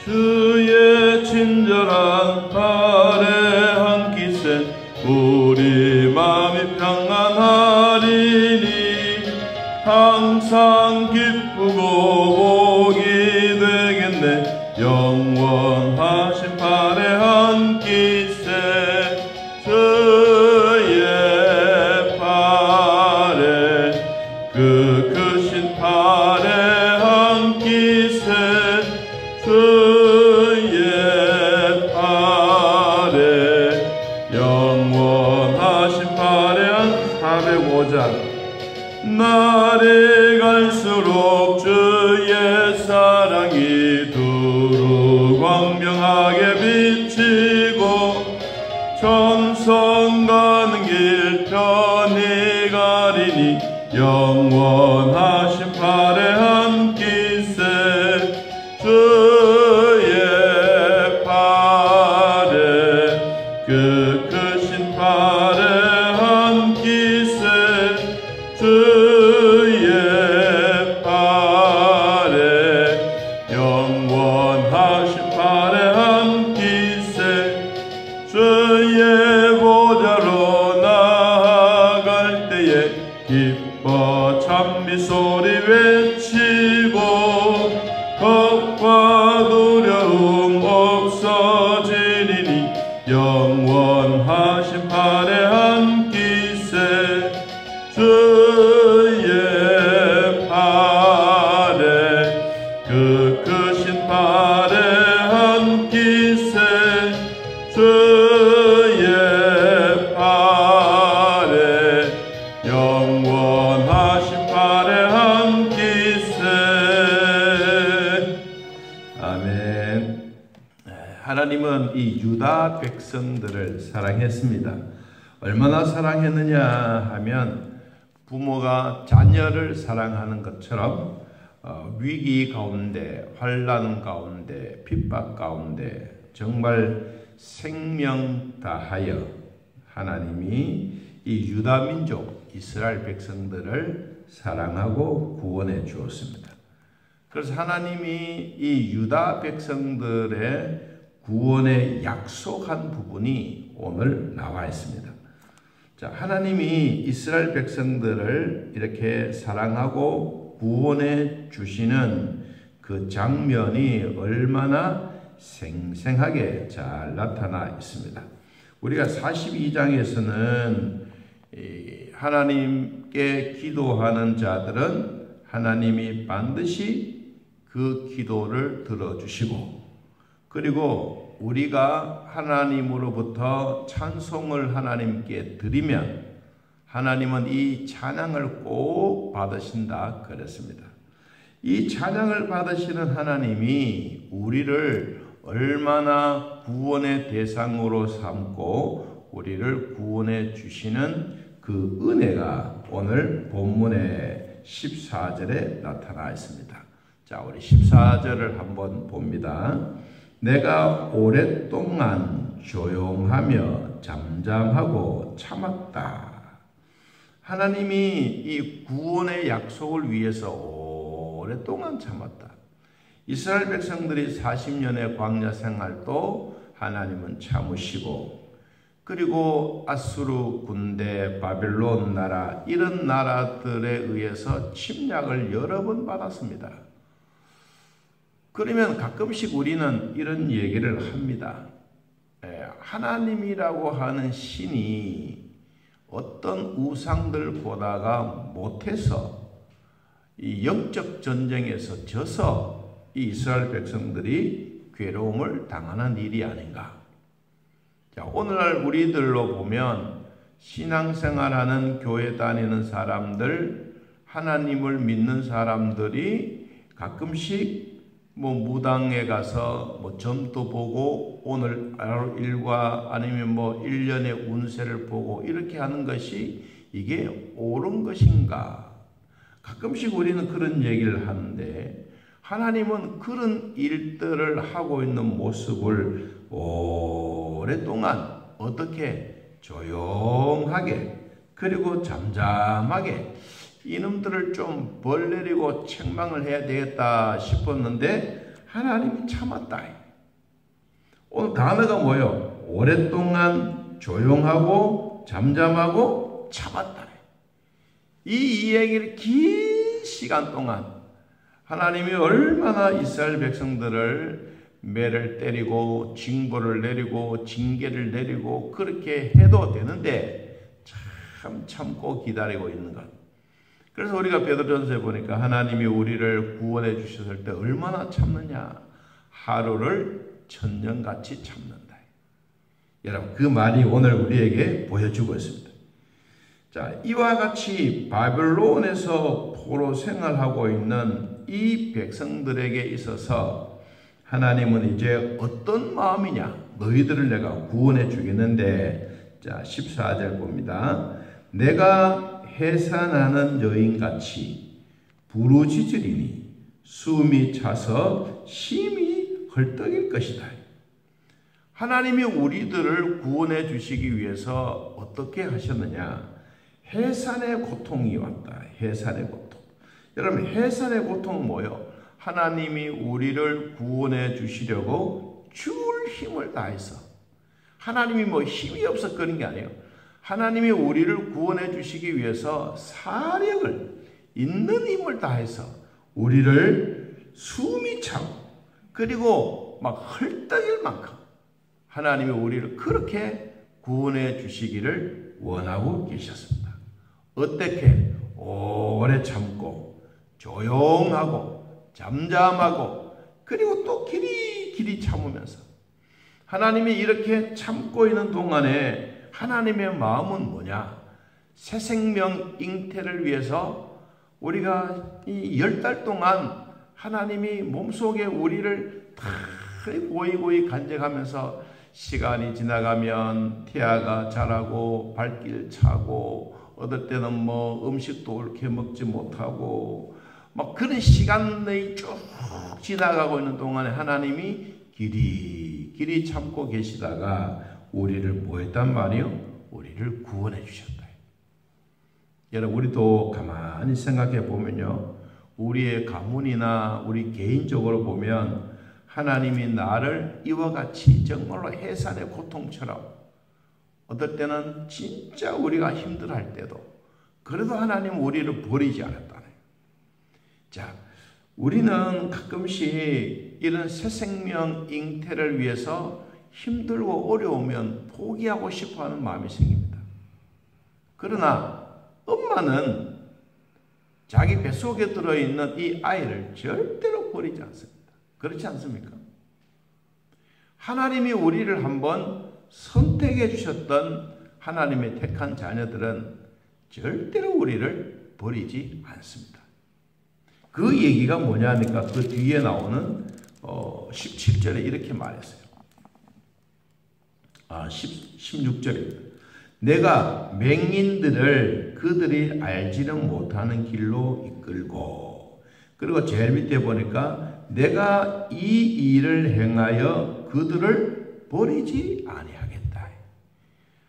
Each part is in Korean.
주의 친절한 발에 함기세 우리 마음이 평안하리니 항상 기쁘고 복이 되겠네 영원하신 발에 함기세 주의 발에 그 크신 발에 함기세 주의 발에 영원하신 발에 한 405장 날이 갈수록 주의 사랑이 두루 광명하게 비치고 천성 가는 길 편히 가리니 영원하신 발에 함기세 주의 발에 그 크신 발에 함기세 주의 발에 영원하신 발에 함기세 주의 보좌로 나아갈 때에 기뻐 찬미소리 외치고 겁과 두려움 없어지리니 영원하신 발에 함기세 주의 발에 그 크신 발에 함기세 주의 발에 영원하신 발에 함기세. 아멘. 하나님은 이 유다 백성들을 사랑했습니다. 얼마나 사랑했느냐 하면 부모가 자녀를 사랑하는 것처럼 위기 가운데, 환난 가운데, 핍박 가운데 정말 생명 다하여 하나님이 이 유다 민족 이스라엘 백성들을 사랑하고 구원해 주었습니다. 그래서 하나님이 이 유다 백성들의 구원에 약속한 부분이 오늘 나와 있습니다. 자, 하나님이 이스라엘 백성들을 이렇게 사랑하고 구원해 주시는 그 장면이 얼마나 생생하게 잘 나타나 있습니다. 우리가 42장에서는 하나님께 기도하는 자들은 하나님이 반드시 그 기도를 들어주시고, 그리고 우리가 하나님으로부터 찬송을 하나님께 드리면 하나님은 이 찬양을 꼭 받으신다 그랬습니다. 이 찬양을 받으시는 하나님이 우리를 얼마나 구원의 대상으로 삼고 우리를 구원해 주시는 그 은혜가 오늘 본문의 14절에 나타나 있습니다. 자, 우리 14절을 한번 봅니다. 내가 오랫동안 조용하며 잠잠하고 참았다. 하나님이 이 구원의 약속을 위해서 오랫동안 참았다. 이스라엘 백성들이 40년의 광야 생활도 하나님은 참으시고, 그리고 아수르 군대, 바벨론 나라, 이런 나라들에 의해서 침략을 여러 번 받았습니다. 그러면 가끔씩 우리는 이런 얘기를 합니다. 하나님이라고 하는 신이 어떤 우상들 보다가 못해서 이 영적 전쟁에서 져서 이 이스라엘 백성들이 괴로움을 당하는 일이 아닌가. 자, 오늘날 우리들로 보면 신앙생활하는 교회 다니는 사람들, 하나님을 믿는 사람들이 가끔씩 무당에 가서 점도 보고 오늘 일과 아니면 1년의 운세를 보고 이렇게 하는 것이 이게 옳은 것인가? 가끔씩 우리는 그런 얘기를 하는데, 하나님은 그런 일들을 하고 있는 모습을 오랫동안 어떻게 조용하게 그리고 잠잠하게 이놈들을 좀 벌 내리고 책망을 해야 되겠다 싶었는데, 하나님이 참았다. 오늘 단어가 뭐예요? 오랫동안 조용하고 잠잠하고 참았다. 이 얘기를 긴 시간 동안 하나님이 얼마나 이스라엘 백성들을 매를 때리고 징벌을 내리고 징계를 내리고 그렇게 해도 되는데 참 참고 기다리고 있는 것. 그래서 우리가 베드로전서에 보니까 하나님이 우리를 구원해 주셨을 때 얼마나 참느냐. 하루를 천년같이 참는다. 여러분 그 말이 오늘 우리에게 보여주고 있습니다. 자, 이와 같이 바벨론에서 포로 생활하고 있는 이 백성들에게 있어서 하나님은 이제 어떤 마음이냐? 너희들을 내가 구원해 주겠는데, 자 14절 봅니다. 내가 해산하는 여인같이 부르짖으리니 숨이 차서 심히 헐떡일 것이다. 하나님이 우리들을 구원해 주시기 위해서 어떻게 하셨느냐? 해산의 고통이 왔다. 해산의 고통. 여러분 해산의 고통은 뭐예요? 하나님이 우리를 구원해 주시려고 죽을 힘을 다해서, 하나님이 뭐 힘이 없어 그런 게 아니에요. 하나님이 우리를 구원해 주시기 위해서 사력을, 있는 힘을 다해서 우리를 숨이 차고 그리고 막 헐떡일 만큼 하나님이 우리를 그렇게 구원해 주시기를 원하고 계셨습니다. 어떻게? 오래 참고 조용하고 잠잠하고 그리고 또 길이 참으면서 하나님이 이렇게 참고 있는 동안에 하나님의 마음은 뭐냐? 새 생명 잉태를 위해서 우리가 이 10달 동안 하나님이 몸속에 우리를 다 고이고이 간직하면서 시간이 지나가면 태아가 자라고 발길 차고 어떨 때는 뭐 음식도 옳게 먹지 못하고 막 그런 시간이 쭉 지나가고 있는 동안에 하나님이 길이 참고 계시다가 우리를 뭐 했단 말이요? 우리를 구원해 주셨다. 여러분 우리도 가만히 생각해 보면요. 우리의 가문이나 우리 개인적으로 보면 하나님이 나를 이와 같이 정말로 해산의 고통처럼 어떨 때는 진짜 우리가 힘들어할 때도 그래도 하나님은 우리를 버리지 않았다. 자, 우리는 가끔씩 이런 새 생명 잉태를 위해서 힘들고 어려우면 포기하고 싶어하는 마음이 생깁니다. 그러나 엄마는 자기 뱃속에 들어있는 이 아이를 절대로 버리지 않습니다. 그렇지 않습니까? 하나님이 우리를 한번 선택해 주셨던 하나님의 택한 자녀들은 절대로 우리를 버리지 않습니다. 그 얘기가 뭐냐 하니까 그 뒤에 나오는 17절에 이렇게 말했어요. 16절입니다. 내가 맹인들을 그들이 알지는 못하는 길로 이끌고, 그리고 제일 밑에 보니까 내가 이 일을 행하여 그들을 버리지 아니하겠다.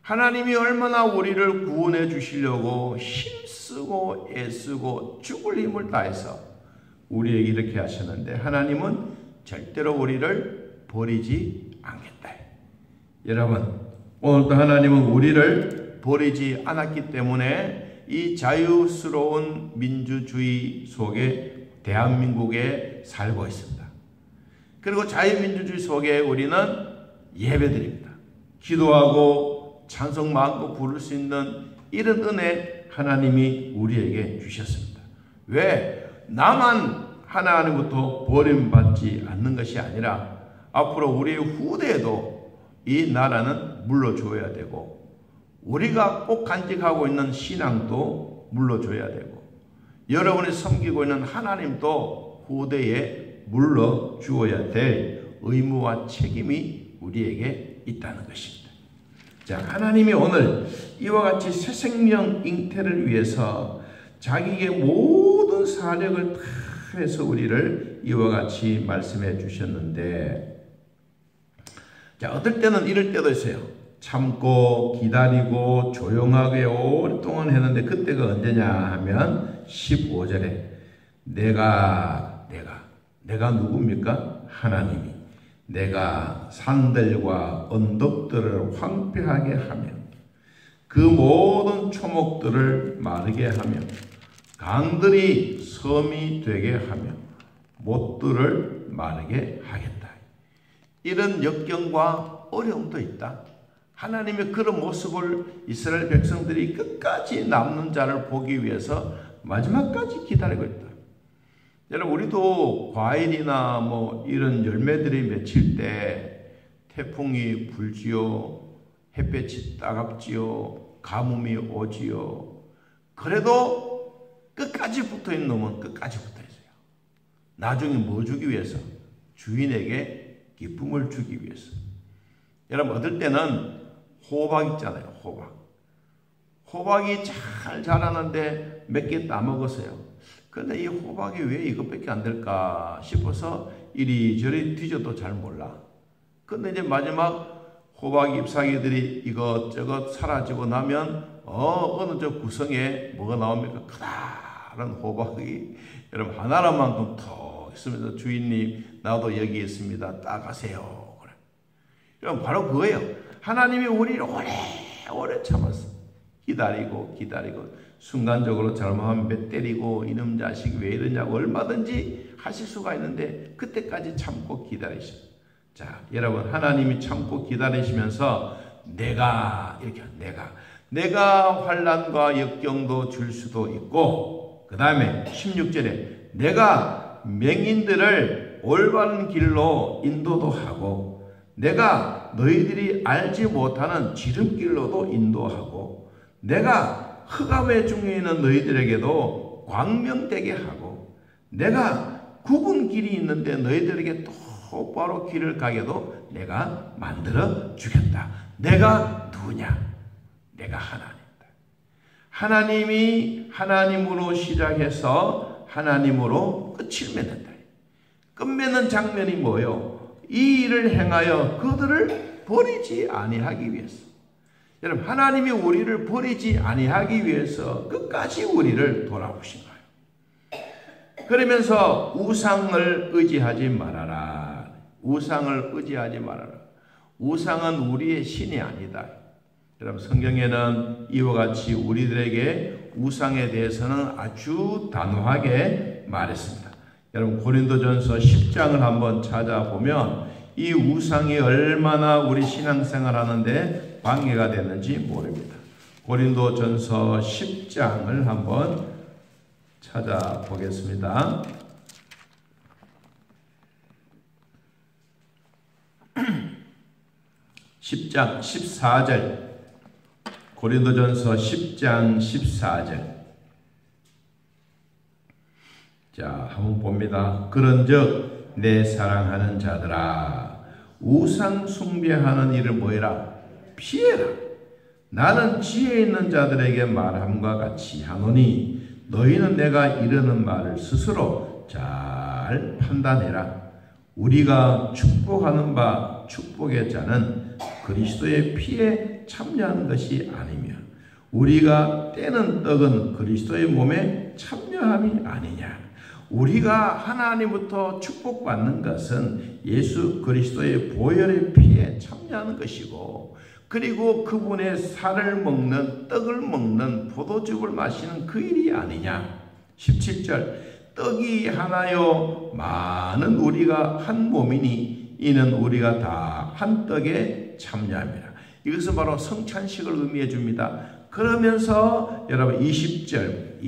하나님이 얼마나 우리를 구원해 주시려고 힘쓰고 애쓰고 죽을 힘을 다해서 우리에게 이렇게 하셨는데 하나님은 절대로 우리를 버리지 않겠다. 여러분 오늘도 하나님은 우리를 버리지 않았기 때문에 이 자유스러운 민주주의 속에 대한민국에 살고 있습니다. 그리고 자유민주주의 속에 우리는 예배드립니다. 기도하고 찬송 마음껏 부를 수 있는 이런 은혜 하나님이 우리에게 주셨습니다. 왜? 나만 하나님부터 버림받지 않는 것이 아니라 앞으로 우리의 후대에도 이 나라는 물러줘야 되고 우리가 꼭 간직하고 있는 신앙도 물러줘야 되고 여러분이 섬기고 있는 하나님도 후대에 물러주어야 될 의무와 책임이 우리에게 있다는 것입니다. 자, 하나님이 오늘 이와 같이 새 생명 잉태를 위해서 자기의 모든 사력을 다 해서 우리를 이와 같이 말씀해 주셨는데, 자, 어떨 때는 이럴 때도 있어요. 참고 기다리고 조용하게 오랫동안 했는데 그때가 언제냐 하면 15절에 내가 누굽니까? 하나님이 내가 산들과 언덕들을 황폐하게 하며 그 모든 초목들을 마르게 하며 강들이 섬이 되게 하며 못들을 마르게 하겠다. 이런 역경과 어려움도 있다. 하나님의 그런 모습을 이스라엘 백성들이 끝까지 남는 자를 보기 위해서 마지막까지 기다리고 있다. 여러분, 우리도 과일이나 이런 열매들이 맺힐 때 태풍이 불지요, 햇볕이 따갑지요, 가뭄이 오지요. 그래도 끝까지 붙어있는 놈은 끝까지 붙어있어요. 나중에 뭐 주기 위해서? 주인에게 기쁨을 주기 위해서. 여러분, 얻을 때는 호박 있잖아요. 호박이 잘 자라는데 몇 개 따먹었어요. 그런데 이 호박이 왜 이것밖에 안 될까 싶어서 이리저리 뒤져도 잘 몰라. 근데 이제 마지막 호박 잎사귀들이 이것저것 사라지고 나면 어느 저 구성에 뭐가 나옵니까? 커다란 호박이 여러분 하나만큼 턱 있으면서 주인님 나도 여기 있습니다. 따가세요. 그래. 여러분 바로 그거예요. 하나님이 우리를 오래 참았어. 기다리고 순간적으로 잘못하면 몇 때리고 이놈 자식 왜 이러냐고 얼마든지 하실 수가 있는데 그때까지 참고 기다리셔. 자, 여러분 하나님이 참고 기다리시면서 내가 환난과 역경도 줄 수도 있고 그 다음에 16절에 내가 맹인들을 올바른 길로 인도도 하고 내가 너희들이 알지 못하는 지름길로도 인도하고 내가 흑암의 중에 있는 너희들에게도 광명되게 하고 내가 굽은 길이 있는데 너희들에게 똑바로 길을 가게도 내가 만들어 주겠다. 내가 누구냐? 내가 하나님이다. 하나님이 하나님으로 시작해서 하나님으로 끝을 맺는다. 끝맺는 장면이 뭐요? 이 일을 행하여 그들을 버리지 아니하기 위해서. 여러분 하나님이 우리를 버리지 아니하기 위해서 끝까지 우리를 돌아오신 거예요. 그러면서 우상을 의지하지 말아라. 우상을 의지하지 말아라. 우상은 우리의 신이 아니다. 여러분 성경에는 이와 같이 우리들에게 우상에 대해서는 아주 단호하게 말했습니다. 여러분 고린도전서 10장을 한번 찾아보면 이 우상이 얼마나 우리 신앙생활 하는데 방해가 됐는지 모릅니다. 고린도전서 10장을 한번 찾아보겠습니다. 10장 14절 고린도전서 10장 14절 자 한번 봅니다. 그런즉 내 사랑하는 자들아 우상 숭배하는 일을 뭐해라? 피해라. 나는 지혜 있는 자들에게 말함과 같이 하노니 너희는 내가 이르는 말을 스스로 잘 판단해라. 우리가 축복하는 바 축복의 자는 그리스도의 피에 참여하는 것이 아니며 우리가 떼는 떡은 그리스도의 몸에 참여함이 아니냐. 우리가 하나님부터 축복받는 것은 예수 그리스도의 보혈의 피에 참여하는 것이고 그리고 그분의 살을 먹는 떡을 먹는 포도즙을 마시는 그 일이 아니냐. 17절 떡이 하나요 많은 우리가 한 몸이니 이는 우리가 다 한 떡에 참여합니다. 이것은 바로 성찬식을 의미해 줍니다. 그러면서 여러분 20절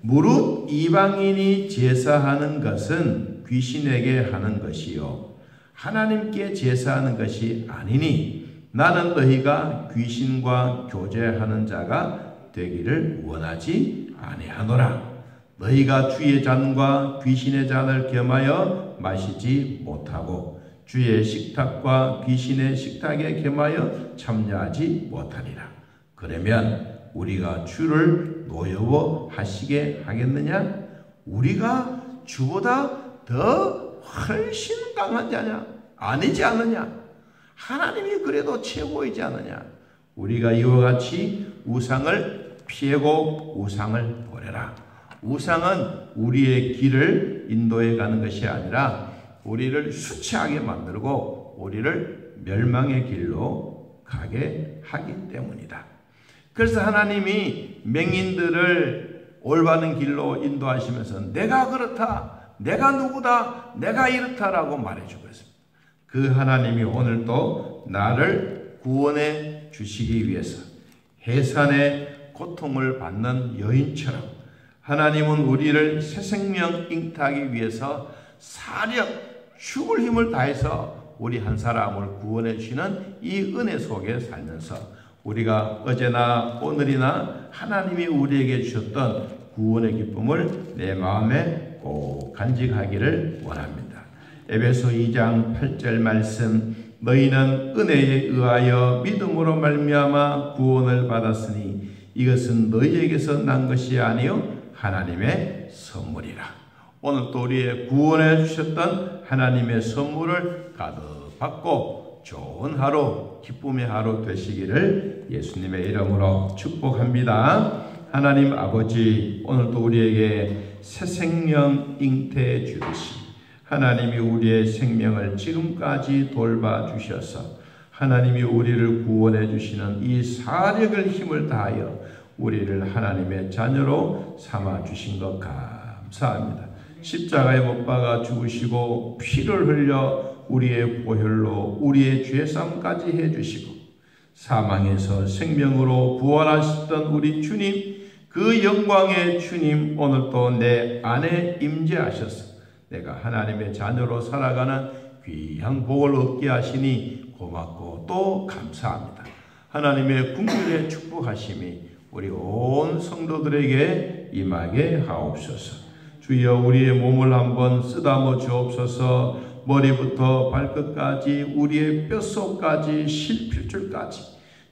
무릇 이방인이 제사하는 것은 귀신에게 하는 것이요 하나님께 제사하는 것이 아니니 나는 너희가 귀신과 교제하는 자가 되기를 원하지 아니하노라. 너희가 주의 잔과 귀신의 잔을 겸하여 마시지 못하고 주의 식탁과 귀신의 식탁에 겸하여 참여하지 못하리라. 그러면 우리가 주를 노여워하시게 하겠느냐? 우리가 주보다 더 훨씬 강한 자냐? 아니지 않느냐? 하나님이 그래도 최고이지 않느냐? 우리가 이와 같이 우상을 피하고 우상을 버려라. 우상은 우리의 길을 인도해 가는 것이 아니라 우리를 수치하게 만들고 우리를 멸망의 길로 가게 하기 때문이다. 그래서 하나님이 맹인들을 올바른 길로 인도하시면서 내가 그렇다, 내가 누구다, 내가 이렇다라고 말해주고 있습니다. 그 하나님이 오늘도 나를 구원해 주시기 위해서 해산의 고통을 받는 여인처럼 하나님은 우리를 새 생명 잉태하기 위해서 사력, 죽을 힘을 다해서 우리 한 사람을 구원해 주시는 이 은혜 속에 살면서 우리가 어제나 오늘이나 하나님이 우리에게 주셨던 구원의 기쁨을 내 마음에 꼭 간직하기를 원합니다. 에베소 2장 8절 말씀, 너희는 은혜에 의하여 믿음으로 말미암아 구원을 받았으니 이것은 너희에게서 난 것이 아니요 하나님의 선물이라. 오늘 또 우리의 구원해 주셨던 하나님의 선물을 가득 받고 좋은 하루, 기쁨의 하루 되시기를 예수님의 이름으로 축복합니다. 하나님 아버지, 오늘도 우리에게 새 생명 잉태해 주듯이 하나님이 우리의 생명을 지금까지 돌봐주셔서 하나님이 우리를 구원해 주시는 이 사력을 힘을 다하여 우리를 하나님의 자녀로 삼아주신 것 감사합니다. 십자가에 못 박아 죽으시고 피를 흘려 우리의 보혈로 우리의 죄사함까지 해주시고 사망에서 생명으로 부활하셨던 우리 주님, 그 영광의 주님, 오늘도 내 안에 임재하셔서 내가 하나님의 자녀로 살아가는 귀한 복을 얻게 하시니 고맙고 또 감사합니다. 하나님의 긍휼의 축복하심이 우리 온 성도들에게 임하게 하옵소서. 주여 우리의 몸을 한번 쓰다듬어 주옵소서. 머리부터 발끝까지 우리의 뼛속까지 실필줄까지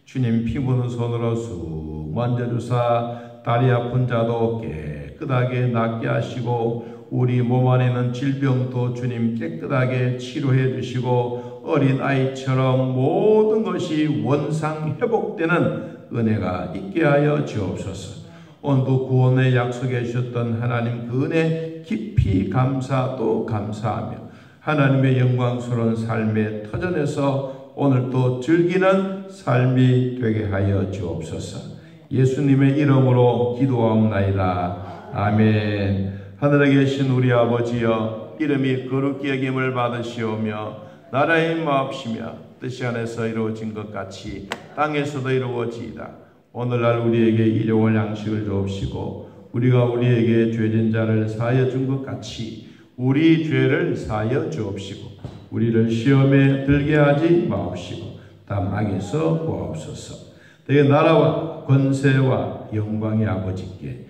주님 피 묻은 손으로 쑥 만져주사 다리 아픈 자도 깨끗하게 낫게 하시고 우리 몸 안에 있는 질병도 주님 깨끗하게 치료해 주시고 어린아이처럼 모든 것이 원상 회복되는 은혜가 있게 하여 주옵소서. 오늘도 구원의 약속해 주셨던 하나님 그 은혜 깊이 감사 또 감사하며 하나님의 영광스러운 삶의 터전에서 오늘도 즐기는 삶이 되게 하여 주옵소서. 예수님의 이름으로 기도하옵나이다. 아멘. 하늘에 계신 우리 아버지여, 이름이 거룩히 여김을 받으시오며 나라의 임하옵시며 뜻이 안에서 이루어진 것 같이 땅에서도 이루어지이다. 오늘날 우리에게 일용할 양식을 주옵시고 우리가 우리에게 죄진 자를 사하여 준 것 같이 우리 죄를 사하여 주옵시고 우리를 시험에 들게 하지 마옵시고 다만 악에서 구하옵소서. 내 나라와 권세와 영광의 아버지께